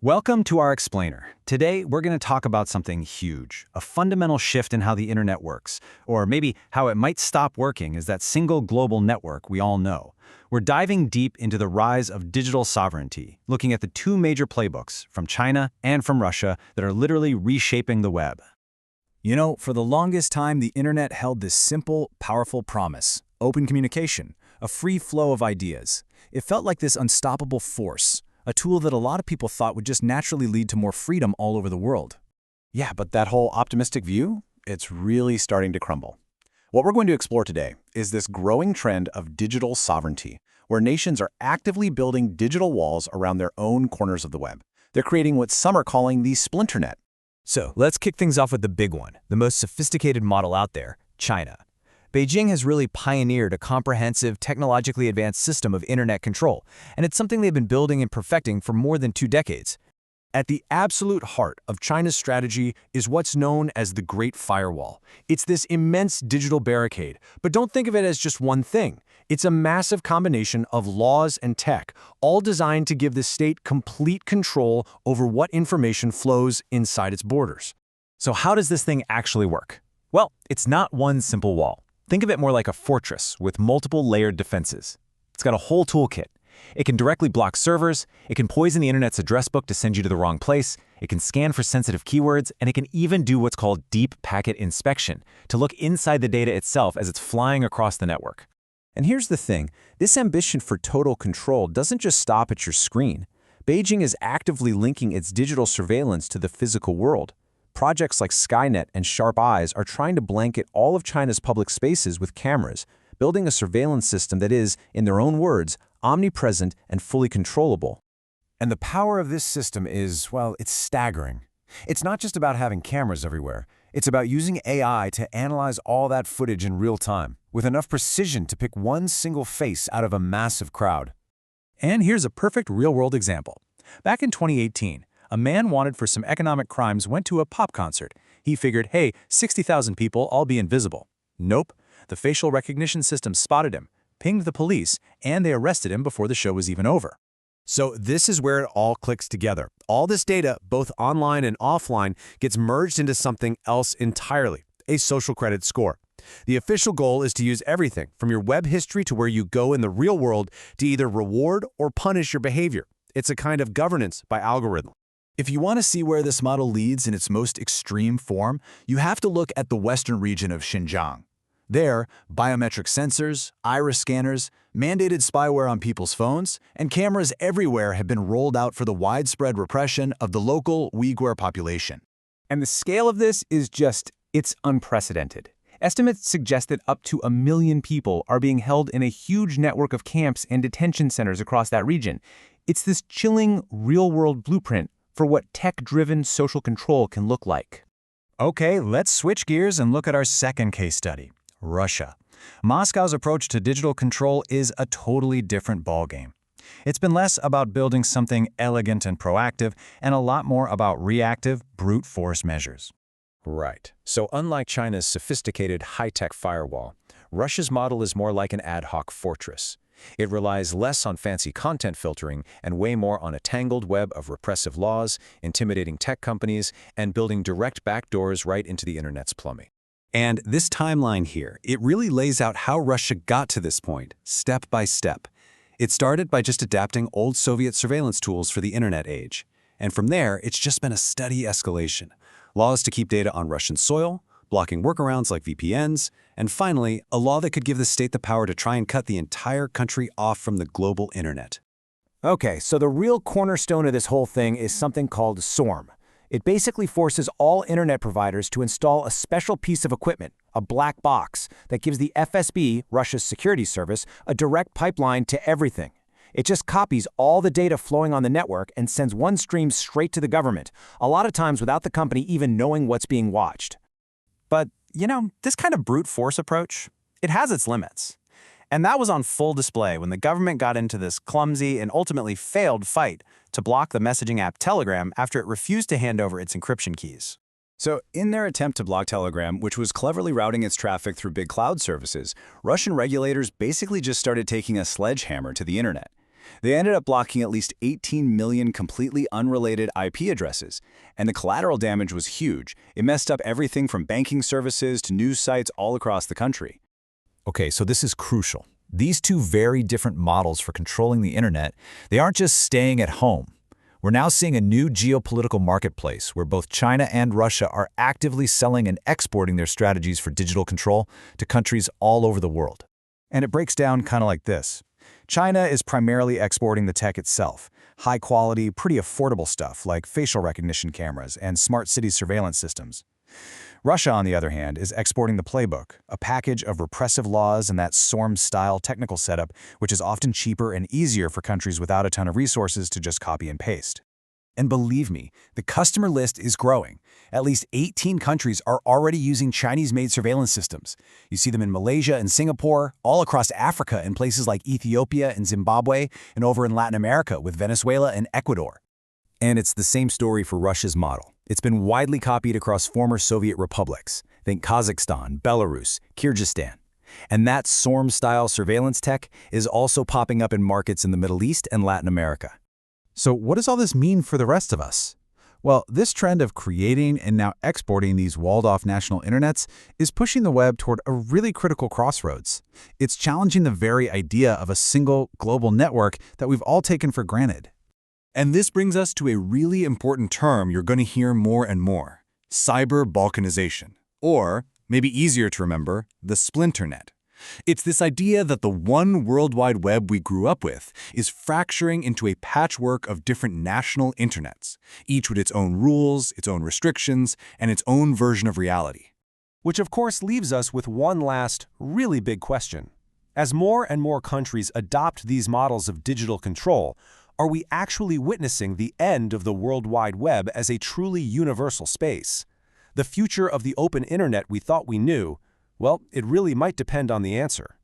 Welcome to our explainer. Today, we're going to talk about something huge, a fundamental shift in how the internet works, or maybe how it might stop working as that single global network we all know. We're diving deep into the rise of digital sovereignty, looking at the two major playbooks, from China and from Russia, that are literally reshaping the web. You know, for the longest time, the internet held this simple, powerful promise: open communication, a free flow of ideas. It felt like this unstoppable force, a tool that a lot of people thought would just naturally lead to more freedom all over the world. Yeah, but that whole optimistic view, it's really starting to crumble. What we're going to explore today is this growing trend of digital sovereignty, where nations are actively building digital walls around their own corners of the web. They're creating what some are calling the splinternet. So let's kick things off with the big one, the most sophisticated model out there, China. Beijing has really pioneered a comprehensive, technologically advanced system of internet control, and it's something they've been building and perfecting for more than 2 decades. At the absolute heart of China's strategy is what's known as the Great Firewall. It's this immense digital barricade, but don't think of it as just one thing. It's a massive combination of laws and tech, all designed to give the state complete control over what information flows inside its borders. So how does this thing actually work? Well, it's not one simple wall. Think of it more like a fortress with multiple layered defenses. It's got a whole toolkit. It can directly block servers, it can poison the internet's address book to send you to the wrong place, it can scan for sensitive keywords, and it can even do what's called deep packet inspection, to look inside the data itself as it's flying across the network. And here's the thing, this ambition for total control doesn't just stop at your screen. Beijing is actively linking its digital surveillance to the physical world. Projects like Skynet and Sharp Eyes are trying to blanket all of China's public spaces with cameras, building a surveillance system that is, in their own words, omnipresent and fully controllable. And the power of this system is, well, it's staggering. It's not just about having cameras everywhere. It's about using AI to analyze all that footage in real time, with enough precision to pick one single face out of a massive crowd. And here's a perfect real-world example. Back in 2018, a man wanted for some economic crimes went to a pop concert. He figured, hey, 60,000 people, I'll be invisible. Nope. The facial recognition system spotted him, pinged the police, and they arrested him before the show was even over. So this is where it all clicks together. All this data, both online and offline, gets merged into something else entirely, a social credit score. The official goal is to use everything from your web history to where you go in the real world to either reward or punish your behavior. It's a kind of governance by algorithm. If you want to see where this model leads in its most extreme form, you have to look at the western region of Xinjiang. There, biometric sensors, iris scanners, mandated spyware on people's phones, and cameras everywhere have been rolled out for the widespread repression of the local Uyghur population. And the scale of this is it's unprecedented. Estimates suggest that up to 1 million people are being held in a huge network of camps and detention centers across that region. It's this chilling, real-world blueprint for what tech-driven social control can look like. Okay, let's switch gears and look at our second case study, Russia. Moscow's approach to digital control is a totally different ballgame. It's been less about building something elegant and proactive, and a lot more about reactive, brute force measures. Right. So unlike China's sophisticated high-tech firewall, Russia's model is more like an ad hoc fortress. It relies less on fancy content filtering and way more on a tangled web of repressive laws, intimidating tech companies, and building direct backdoors right into the internet's plumbing. And this timeline here, it really lays out how Russia got to this point, step by step. It started by just adapting old Soviet surveillance tools for the internet age. And from there, it's just been a steady escalation. Laws to keep data on Russian soil, blocking workarounds like VPNs, and finally, a law that could give the state the power to try and cut the entire country off from the global internet. Okay, so the real cornerstone of this whole thing is something called SORM. It basically forces all internet providers to install a special piece of equipment, a black box, that gives the FSB, Russia's security service, a direct pipeline to everything. It just copies all the data flowing on the network and sends one stream straight to the government, a lot of times without the company even knowing what's being watched. But, you know, this kind of brute force approach, it has its limits. And that was on full display when the government got into this clumsy and ultimately failed fight to block the messaging app Telegram after it refused to hand over its encryption keys. So in their attempt to block Telegram, which was cleverly routing its traffic through big cloud services, Russian regulators basically just started taking a sledgehammer to the internet. They ended up blocking at least 18 million completely unrelated IP addresses, and the collateral damage was huge. It messed up everything from banking services to news sites all across the country. Okay, so this is crucial. These two very different models for controlling the internet, they aren't just staying at home. We're now seeing a new geopolitical marketplace where both China and Russia are actively selling and exporting their strategies for digital control to countries all over the world. And it breaks down kind of like this. China is primarily exporting the tech itself, high-quality, pretty affordable stuff like facial recognition cameras and smart city surveillance systems. Russia, on the other hand, is exporting the playbook, a package of repressive laws and that SORM-style technical setup, which is often cheaper and easier for countries without a ton of resources to just copy and paste. And believe me, the customer list is growing. At least 18 countries are already using Chinese-made surveillance systems. You see them in Malaysia and Singapore, all across Africa in places like Ethiopia and Zimbabwe, and over in Latin America with Venezuela and Ecuador. And it's the same story for Russia's model. It's been widely copied across former Soviet republics. Think Kazakhstan, Belarus, Kyrgyzstan. And that SORM-style surveillance tech is also popping up in markets in the Middle East and Latin America. So what does all this mean for the rest of us? Well, this trend of creating and now exporting these walled-off national internets is pushing the web toward a really critical crossroads. It's challenging the very idea of a single global network that we've all taken for granted. And this brings us to a really important term you're going to hear more and more: cyber balkanization, or, maybe easier to remember, the splinternet. It's this idea that the one World Wide Web we grew up with is fracturing into a patchwork of different national internets, each with its own rules, its own restrictions, and its own version of reality. Which of course leaves us with one last, really big question. As more and more countries adopt these models of digital control, are we actually witnessing the end of the World Wide Web as a truly universal space? The future of the open internet we thought we knew, well, it really might depend on the answer.